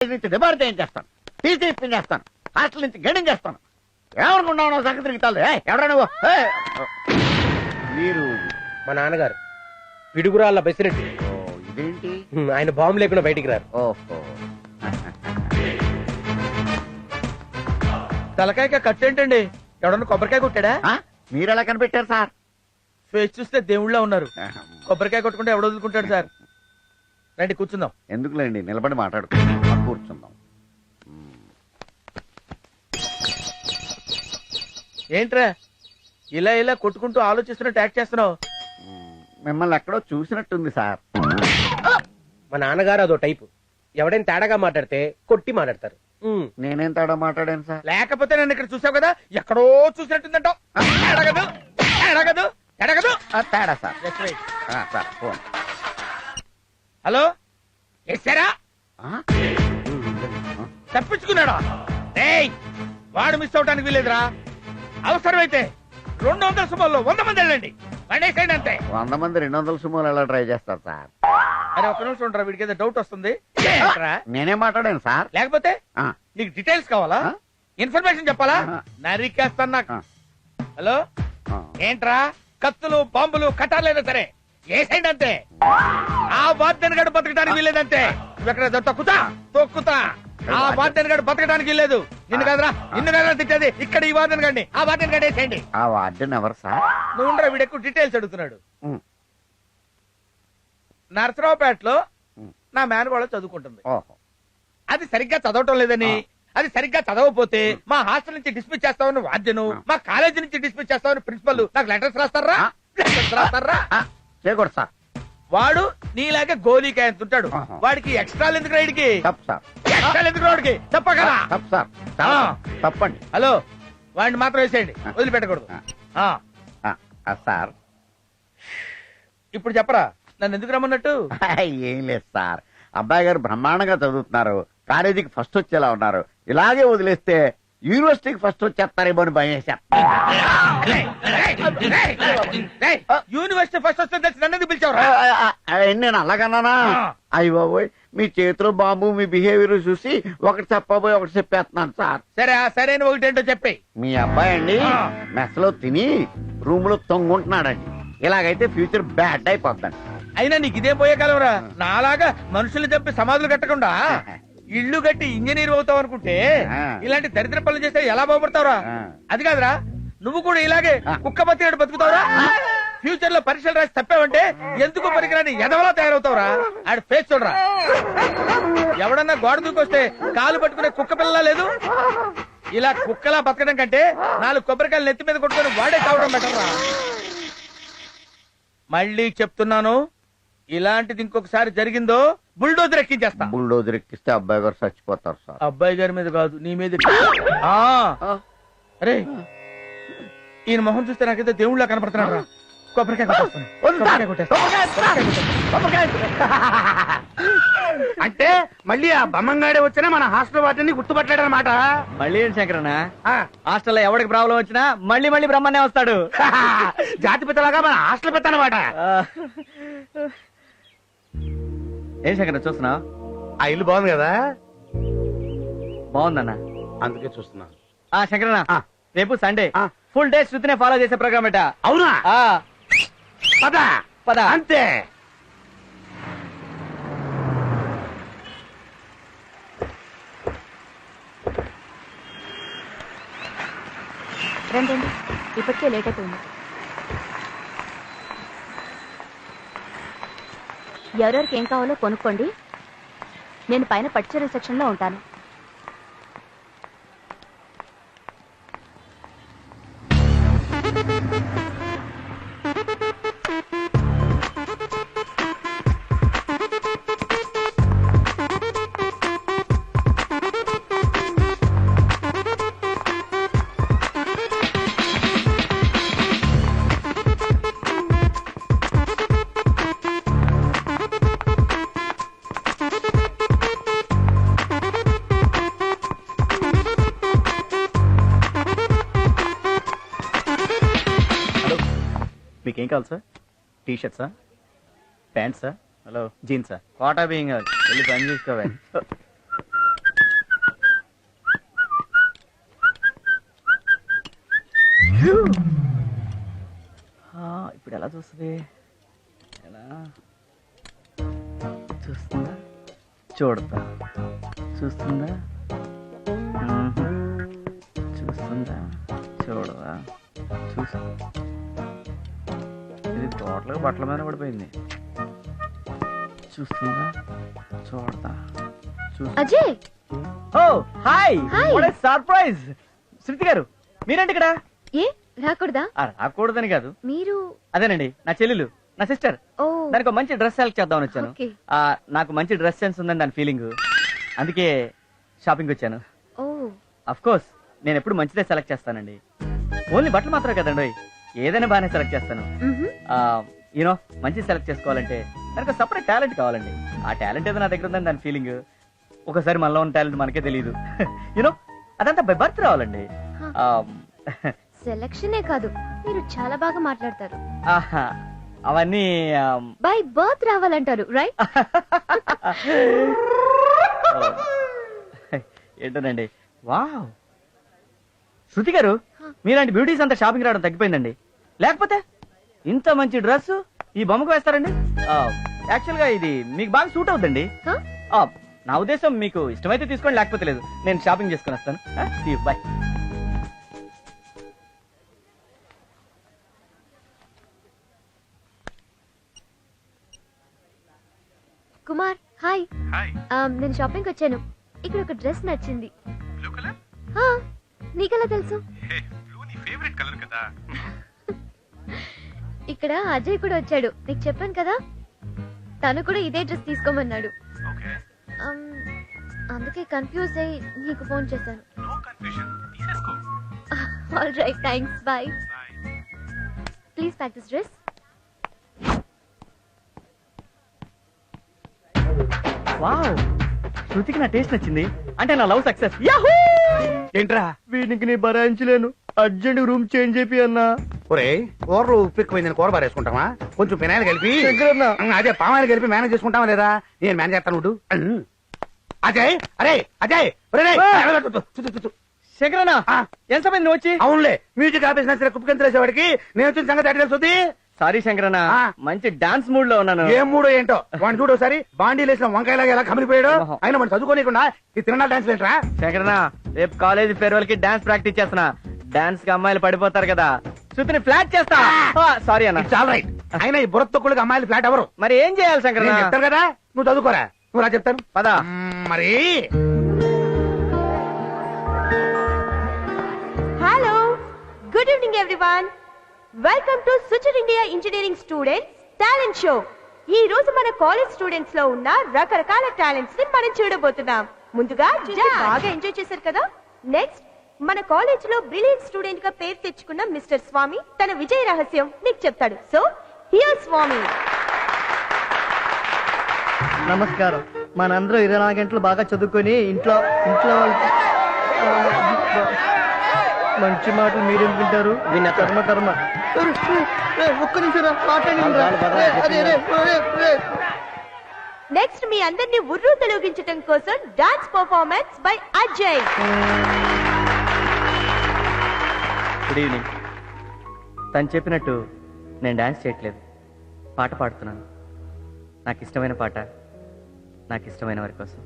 నుంచి debar చేయించేస్తాను, TC ఇప్పించేస్తాను, hostel నుంచి గడింగ్ చేస్తాను. ఏమనుకున్నావు సంగతి తిరుగుతాడు. ఎవరా నువ్వు? మీరు మా నాన్నగారు పిడుగురాళ్ళ బెసిరెడ్డి. ఇదేంటి? ఆయన బాంబు లేకుండా బయటికి రారు. ఓహో, తలకాయ ఖర్చు ఏంటండి? ఎవడన్నా కొబ్బరికాయ కొట్టాడా? మీరు ఎలా కనిపెట్టారు సార్? ఫేస్ చూస్తే దేవుళ్ళ ఉన్నారు. కొబ్బరికాయ కొట్టుకుంటే ఎవడ వదులుకుంటాడు సార్? రండి కూర్చుందాం. ఎందుకులేండి, నిలబడి మాట్లాడుకుందాం. కూర్చుందాం. ఏంట్రా ఇలా ఇలా కొట్టుకుంటూ ఆలోచిస్తున్నట్టు యాక్ట్ చేస్తున్నావు? మిమ్మల్ని ఎక్కడో చూసినట్టుంది సార్. మా నాన్నగారు అదో టైపు. ఎవడైనా తేడాగా మాట్లాడితే కొట్టి మాట్లాడతారు. నేనేం తేడా మాట్లాడాను సార్? లేకపోతే నన్ను ఇక్కడ చూసావు కదా, ఎక్కడో చూసినట్టుందంటావు. ఎడగదు ఎడగదు ఎడగదు. తేడా సార్. Sir phone. హలో, ఎస్సారా? తప్పించుకున్నాడా? ఏయ్, వాడు మిస్ అవడానికి వీలేదురా. అవసరమైతే 200 సుమారులో 100 మంది వెళ్ళండి, వండేసేయండి అంతే. 100 మంది 200 సుమోలు ఎలా ట్రై చేస్తారు సార్? అరే ఒక్క నిమిషం ఉండరా, వీడికి ఏదో డౌట్ వస్తుంది. నేనే మాట్లాడాను సార్. లేకపోతే నీకు డీటెయిల్స్ కావాలా? ఇన్ఫర్మేషన్ చెప్పాలా? నరికేస్తాను నాకు. హలో, ఏంట్రా? కత్తులు బాంబులు కట్టాలైనా సరే ఏసైండి అంతే. ఆ వార్డెన్ గడు బతకడానికి వీల్లేదంతే. నువ్వెక్కడ తొక్కుతా తొక్కుతా. ఆ వార్డెన్ గడు బతకడానికి వీల్లేదు. నిన్ను కదరా తిట్టేది. ఇక్కడ ఈ వార్డెన్ గడిని ఆ వార్డెన్ గడి వేసేయండి. ఆ వార్డెన్ ఎవరు సార్? నువ్వు ఉండరా, వీడు ఎక్కువ డీటెయిల్స్ అడుగుతున్నాడు. నరసరావుపేటలో నా మేనగోళ చదువుకుంటుంది. అది సరిగ్గా చదవటం లేదని, అది సరిగ్గా చదవకపోతే మా హాస్టల్ నుంచి డిస్మిస్ చేస్తామని వార్డెను, మా కాలేజీ నుంచి డిస్మిస్ చేస్తామని ప్రిన్సిపల్ నాకు లెటర్స్ రాస్తారా? చేయకూడదు సార్. వాడు నీలాగే గోలీకాయ ఎంత ఉంటాడు. వాడికి ఎక్స్ట్రా ఎందుకు రైడ్కి? తప్పు సార్. ఎక్స్ట్రా ఎందుకు రోడ్కి? చెప్పగలరా? తప్పు సార్. తప్పండి. హలో, వాడిని మాత్రం వేసేయండి, వదిలిపెట్టకూడదు. సార్ ఇప్పుడు చెప్పరా, నన్ను ఎందుకు రమ్మన్నట్టు? ఏం లేదు సార్, అబ్బాయి గారు బ్రహ్మాండంగా చదువుతున్నారు, కాలేజీకి ఫస్ట్ వచ్చేలా ఉన్నారు. ఇలాగే వదిలేస్తే యూనివర్సిటీకి ఫస్ట్ వచ్చేస్తారేమో అని భయం వేశారు. యూనివర్సిటీ ఫస్ట్ వస్తే నన్ను ఎందుకు పిలిచావురా? నేను అలాగన్నానా? అయ్య బాబోయ్, మీ చేతిలో బాంబు మీ బిహేవియర్ చూసి ఒకటి చెప్పబోయి ఒకటి చెప్పేస్తున్నాను సార్. సరే, ఆ సరైన ఒకటేంటో చెప్పి. మీ అబ్బాయి అండి మెస్ లో తిని రూమ్ లో తొంగుంటున్నాడండి. ఇలాగైతే ఫ్యూచర్ బ్యాడ్ అయిపోద్దండి. అయినా నీకు ఇదే పోయే కాలంరా. నాలాగా మనుషులు చంపి సమాధులు కట్టకుండా ఇల్లు కట్టి ఇంజనీర్ అవుతావు అనుకుంటే ఇలాంటి దరిద్ర పనులు చేస్తే ఎలా బాగుపడతావురా? అది కాదురా, నువ్వు కూడా ఇలాగే కుక్క బతికినట్టు బతుకుతావురా. ఫ్యూచర్ లో పరీక్షలు రాసి తప్పావంటే ఎందుకు పనికిరాని ఎదవలా తయారవుతావురా. ఆడి ఫేస్ చూడరా. ఎవడన్నా గోడ దూకొస్తే కాలు పట్టుకునే కుక్క పిల్లలా లేదు. ఇలా కుక్కలా బతకడం కంటే 4 కొబ్బరికాయలు నెత్తి మీద కొట్టుకొని వాడే కావడం బెటర్ రా. మళ్ళీ చెప్తున్నాను, ఇలాంటిది ఇంకొకసారి జరిగిందో బుల్డోజర్ ఎక్కించేస్తా. బుల్డోజర్ ఎక్కిస్తే అబ్బాయి గారు చచ్చిపోతారు సార్. అబ్బాయి గారి మీద కాదు, నీ మీద. అరే, ఈయన మొహం చూస్తే నాకైతే దేవుళ్ళ కనపడుతున్నాడు రా. కొబ్బరికాయ అంటే మళ్ళీ ఆ బమ్మంగాడే వచ్చినా మన హాస్టల్ వాటిని గుర్తుపట్టాడనమాట. మళ్ళీ ఏంటి శంకరన్న, హాస్టల్లో ఎవరికి ప్రాబ్లం వచ్చినా మళ్ళీ మళ్ళీ బ్రహ్మనే వస్తాడు. జాతి పిత్తలాగా మన హాస్టల్ పిత్త అనమాట. ఏం శంకరన్న చూస్తున్నావు? ఆ ఇల్లు బాగుంది కదా? బాగుందన్న, అందుకే చూస్తున్నా. శంకరన్న, రేపు సండే ఫుల్ డే శృతినే ఫాలో చేసే ప్రోగ్రామ్ ఎట. అవునా? పద పద. అంతే. రండి, ఇప్పటికే లేట్ అయిపోయింది. ఎవరెవరికి ఏం కావాలో కొనుక్కోండి. నేను పైన పట్టుచీర సెక్షన్ లో ఉంటాను. మీకేం కావాలి సార్? టీ షర్ట్సా, ప్యాంట్సా, హలో జీన్సా? కోటా బియ్యం కావాలి, వెళ్ళి పని చూసుకోవాలి. చూస్తుంది? ఎలా చూస్తుందా? చూడతా. చూస్తుందా? చూస్తుందా? చూడదా? ఇది టోటల్గా బట్టల మీద పడిపోయింది. చూస్తుందా? చూడతా. Ajay oh hi, hi. What a surprise. Shruti గారు మీరేంటి ఇక్కడ? ఏ రాకూడదా? రాకూడదని కాదు, మీరు అదేనండి నా చెల్లెలు, నా సిస్టర్. ఓ దానికి ఒక మంచి డ్రెస్ సెలెక్ట్ చేద్దామని వచ్చాను. ఓకే. నాకు మంచి డ్రెస్ సెన్స్ ఉందని దాని ఫీలింగ్, అందుకే షాపింగ్ వచ్చాను. ఓ అఫ్ కోర్స్ నేను ఎప్పుడు మంచిదే సెలెక్ట్ చేస్తానండి. ఓన్లీ బట్టలు మాత్రమే కదండి, ఏదైనా బాగానే సెలెక్ట్ చేస్తాను. యూనో మంచి సెలెక్ట్ చేసుకోవాలంటే దానికి సపరేట్ టాలెంట్ కావాలండి. ఆ టాలెంట్ ఏదో నా దగ్గర ఉందని దాని ఫీలింగ్. ఒకసారి మనలో ఉన్న టాలెంట్ మనకే తెలియదు. యూనో అదంతా బై బర్త్ రావాలండి. సెలక్షనే కాదు, మీరు చాలా బాగా మాట్లాడతారు. ఆహా, అవన్నీ బై బర్త్ రావాలంటారు, రైట్? ఏంటోనండి. వావ్, శృతి గారు మీలాంటి బ్యూటీస్ అంతా షాపింగ్ రావడం తగ్గిపోయిందండి. లేకపోతే ఇంత మంచి డ్రెస్ ఈ బొమ్మకు వేస్తారండి. యాక్చువల్ గా ఇది మీకు బాగా సూట్ అవుతుందండి. నా ఉద్దేశం మీకు ఇష్టమైతే తీసుకోండి, లేకపోతే లేదు. నేను షాపింగ్ చేసుకుని వస్తాను. బాయ్. కుమార్ హాయ్. నేను షాపింగ్ వచ్చాను. ఇక్కడ ఒక డ్రెస్ నచ్చింది. నీకెలా తెలుసు? ఇక్కడ అజయ్ కూడా వచ్చాడు, నీకు చెప్పాను కదా. తను కూడా ఇదే డ్రెస్ తీసుకోమన్నాడు. అందుకే కన్ఫ్యూజ్ అయ్యి నీకు ఫోన్ చేశాను. All right, thanks, bye. Please pack this dress. Wow, శృతికి నా టేస్ట్ నచ్చింది అంటే నా లవ్ సక్సెస్. యాహూ! ఏంట్రా? వీడికి నీ భరాయించలేను, అర్జెంట్ రూమ్ చేంజ్ చేపి అన్నా. ఒరే, కూరలు ఉప్పు ఎక్కువైందని కూర బారేసుకుంటావా? కొంచెం పెనాయిలు కలిపి అదే పామాయిలు కలిపి మేనేజ్ చేసుకుంటావా లేదా? నేను మేనేజ్ చేస్తాను నువ్వు. అజయ్, అరే అజయ్, శంకరన్న ఎంతమంది నువ్వు వచ్చి? అవునులే, మ్యూజిక్ ఆఫీస్ నచ్చిన కుప్పకింత వేసేవాడికి నేను వచ్చిన సంగతి అడిగి తెలుస్తుంది. సారీ శంకరన్న, మంచి డాన్స్ మూడ్ లో ఉన్నాను. ఏం మూడో ఏంటో వాడిని చూడు ఒకసారి. బాండీ లేసిన వంకాయలాగా ఎలా కమిలిపోయాడు. అయినా మనం చదువుకోలేకుండా ఈ తిరణాలు డాన్స్ ఏంట్రా? శంకరన్న, రేపు కాలేజ్ ఫేర్వెల్ కి డాన్స్ ప్రాక్టీస్ చేస్తున్నా. డాన్స్ కి అమ్మాయిలు పడిపోతారు కదా, శృతిని ఫ్లాట్ చేస్తా. సారీ అన్న. చాలా రైట్. అయినా ఈ బుర్ర తొక్కులకి అమ్మాయిలు ఫ్లాట్ ఎవరు? మరి ఏం చేయాలి శంకరన్న? చెప్తారు కదా, నువ్వు చదువుకోరా. నువ్వు రా చెప్తాను పదా. మరి hello, good evening everyone. Welcome to Suchar India engineering students talent show. ఈ రోజు మన కాలేజ్ స్టూడెంట్స్ లో ఉన్న రకరకాల టాలెంట్స్ ని మనం చూడబోతున్నాం. ముందుగా బాగా ఎంజాయ్ చేశారు కదా. నెక్స్ట్ మన కాలేజ్ లో బ్రిలియంట్ స్టూడెంట్ గా పేరు తెచ్చుకున్న మిస్టర్ స్వామి తన విజయ రహస్యం నీకు చెప్తాడు. సో హియర్ స్వామి. నమస్కారం. మనందరం 24 గంటలు బాగా చదువుకొని ఇంట్లో మంచి మాటలు మీరేం వింటారు? కర్మ కర్మ. ఒక్క నిమిషం నెక్స్ట్ మీ అందరినీ ఉర్రూ తొలగించడం కోసం dance performance by Ajay. Good evening. తను చెప్పినట్టు నేను డాన్స్ చేయట్లేదు, పాట పాడుతున్నాను. నాకు ఇష్టమైన పాట, నాకు ఇష్టమైన వారి కోసం.